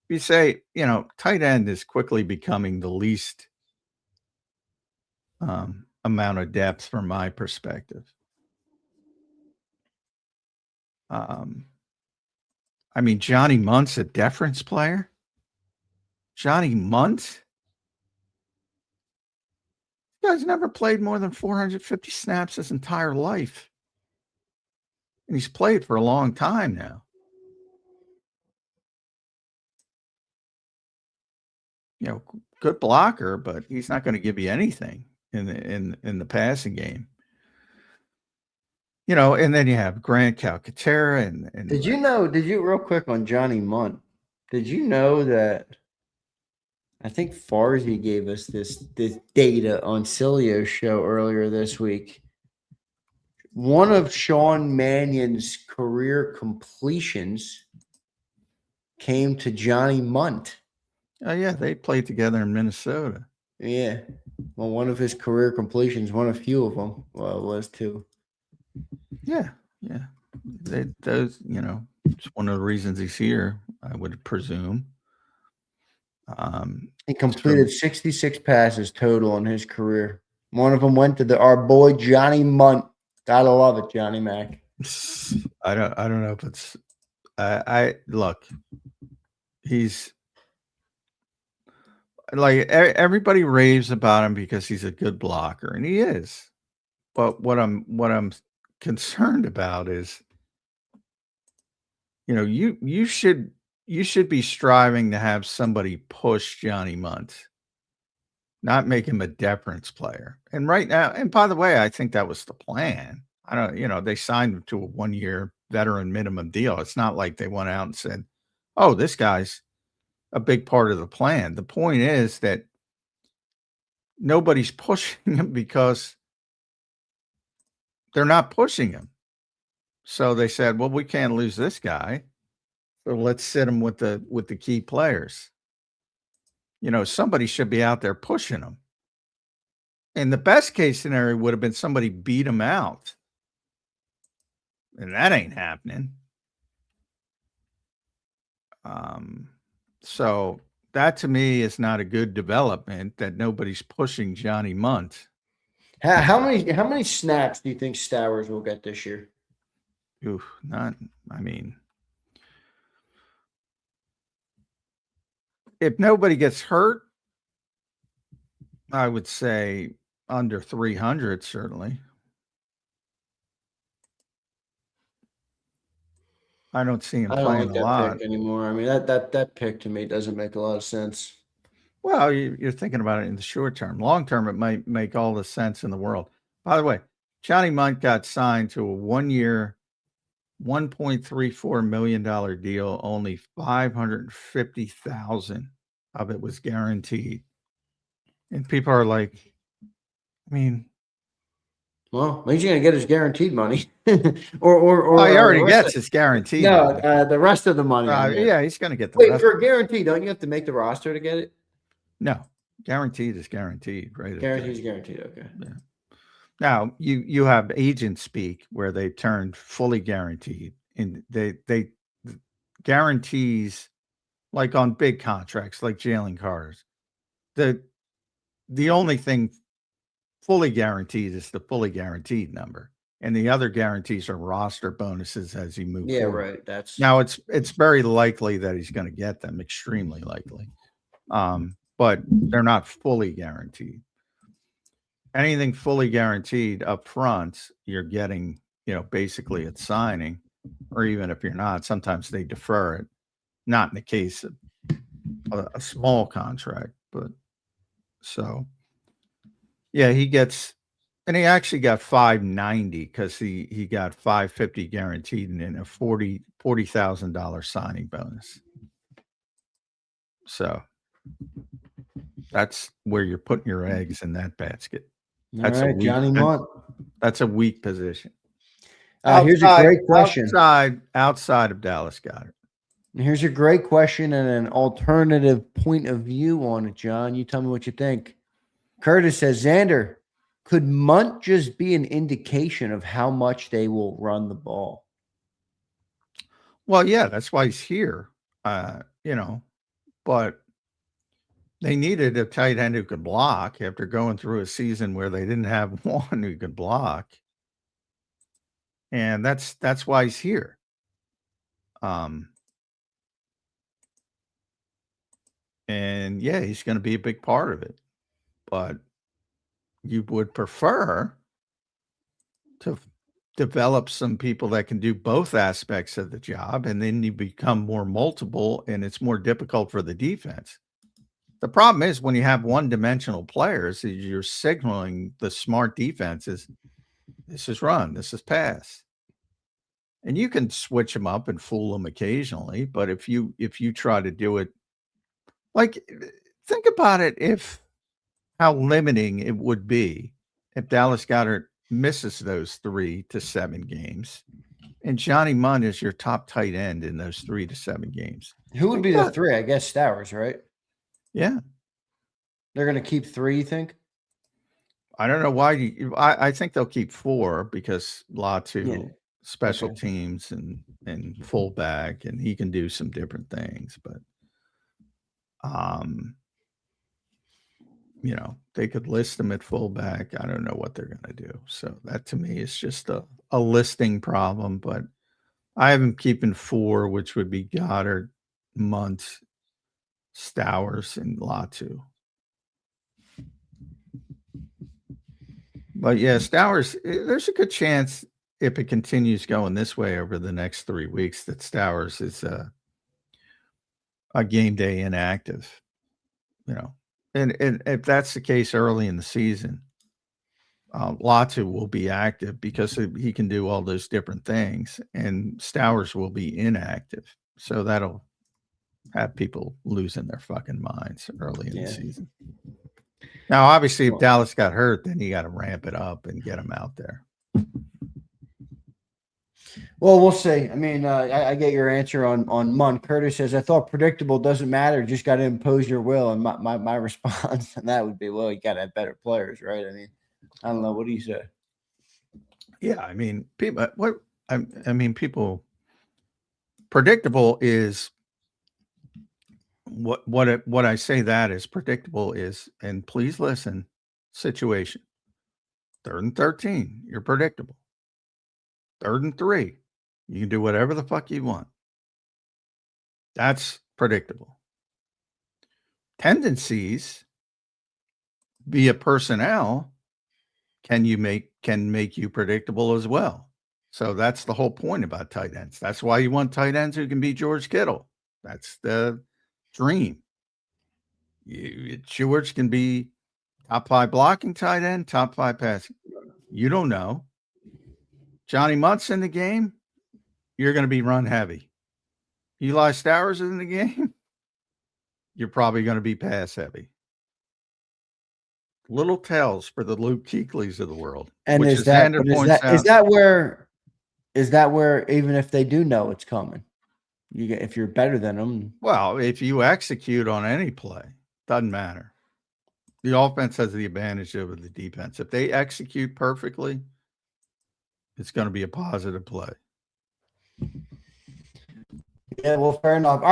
you say, tight end is quickly becoming the least amount of depth from my perspective. I mean, Johnny Munt's a deference player. Johnny Mundt? This guy's never played more than 450 snaps his entire life. And he's played for a long time now. Good blocker, but he's not going to give you anything in the passing game. And then you have Grant Calcaterra and did you real quick on Johnny Mundt, did you know that I think Farzy gave us this data on Cilio's show earlier this week? One of Sean Mannion's career completions came to Johnny Mundt. Oh, yeah, they played together in Minnesota. Yeah. Well, one of his career completions, one of few of them, was two. Yeah. Those, it's one of the reasons he's here, I would presume. He completed 66 passes total in his career. One of them went to our boy Johnny Mundt. Gotta love it, Johnny Mac. I don't know if it's. I look. He's like everybody raves about him because he's a good blocker, and he is. But what I'm concerned about is, you should be striving to have somebody push Johnny Mundt, not make him a deference player. And right now, and by the way, I think that was the plan. I don't, they signed him to a 1-year veteran minimum deal. It's not like they went out and said, "Oh, this guy's a big part of the plan." The point is that nobody's pushing him because they're not pushing him. So they said, "Well, we can't lose this guy, so let's sit him with the key players." Somebody should be out there pushing him. And the best case scenario would have been somebody beat him out. And that ain't happening. So that to me is not a good development, that nobody's pushing Johnny Mundt. How many snaps do you think Stowers will get this year? If nobody gets hurt, I would say under 300, certainly. I don't see him playing a lot anymore. I mean, that pick to me doesn't make a lot of sense. Well, you're thinking about it in the short term. Long term, it might make all the sense in the world. By the way, Johnny Mundt got signed to a 1-year, $1.34 million deal. Only $550,000 of it was guaranteed. And people are like, well, he's going to get his guaranteed money, or he already gets his guaranteed. No, the rest of the money. Yeah, he's going to get the rest. For a guarantee, don't you have to make the roster to get it? No, guaranteed is guaranteed, right? Guaranteed is guaranteed. Okay. Yeah. Now you have agent speak where they turned fully guaranteed, and they guarantees, like on big contracts like Jalen Carter's. The only thing fully guaranteed is the fully guaranteed number, and the other guarantees are roster bonuses as you move. Yeah, forward. right. Now it's very likely that he's going to get them, extremely likely, but they're not fully guaranteed. Anything fully guaranteed up front, you're getting, basically at signing, or even if you're not, sometimes they defer it. Not in the case of a small contract, but so. Yeah, he gets, and he actually got $590 because he got $550 guaranteed and then a $40,000 signing bonus. So that's where you're putting your eggs in that basket. That's all right, Johnny Mundt. That's a weak position. Here's a great question. Outside of Dallas Goedert. Here's a great question and an alternative point of view on it, John. You tell me what you think. Curtis says, Xander, could Mundt just be an indication of how much they will run the ball? Well, yeah, that's why he's here. but they needed a tight end who could block after going through a season where they didn't have one who could block. And that's why he's here. And yeah, he's going to be a big part of it. But you would prefer to develop some people that can do both aspects of the job, and then you become more multiple, and it's more difficult for the defense. The problem is when you have one-dimensional players, you're signaling the smart defenses, this is run, this is pass. And you can switch them up and fool them occasionally, but if you try to do it, like, think about it, if how limiting it would be if Dallas Goedert misses those 3 to 7 games, and Johnny Mundt is your top tight end in those 3 to 7 games. Who would be the 3? I guess Stowers, right? Yeah. They're going to keep 3, you think? I don't know why. I think they'll keep 4 because Latu special teams and fullback, and he can do some different things. But, you know, they could list him at fullback. I don't know what they're going to do. So that to me is just a listing problem. But I have him keeping 4, which would be Goddard, Mundt, Stowers, and Latu. But yeah, Stowers, there's a good chance if it continues going this way over the next 3 weeks that Stowers is a game day inactive, you know. And if that's the case early in the season, Latu will be active because he can do all those different things, and Stowers will be inactive. So that'll have people losing their fucking minds early in the season. Now, obviously, if Dallas got hurt, then you got to ramp it up and get him out there. Well, we'll see. I mean, I get your answer on Mundt. Curtis says, I thought predictable doesn't matter. Just got to impose your will. And my response on that would be, well, you got to have better players, right? I mean, I don't know. What do you say? Yeah, I mean, people. People. Predictable is what I say that is predictable is, and please listen, situation. 3rd and 13, you're predictable. 3rd and 3, you can do whatever the fuck you want. That's predictable. Tendencies via personnel can make you predictable as well. So that's the whole point about tight ends. That's why you want tight ends who can be George Kittle. That's the dream. George can be top 5 blocking tight end, top 5 passing. You don't know. Johnny Mundt's in the game, you're going to be run heavy. Eli Stowers is in the game, you're probably going to be pass heavy. Little tells for the Luke Kuechly's of the world. And is that where even if they do know it's coming, if you're better than them? Well, if you execute on any play, doesn't matter. The offense has the advantage over the defense. If they execute perfectly, it's going to be a positive play. Yeah, well, fair enough.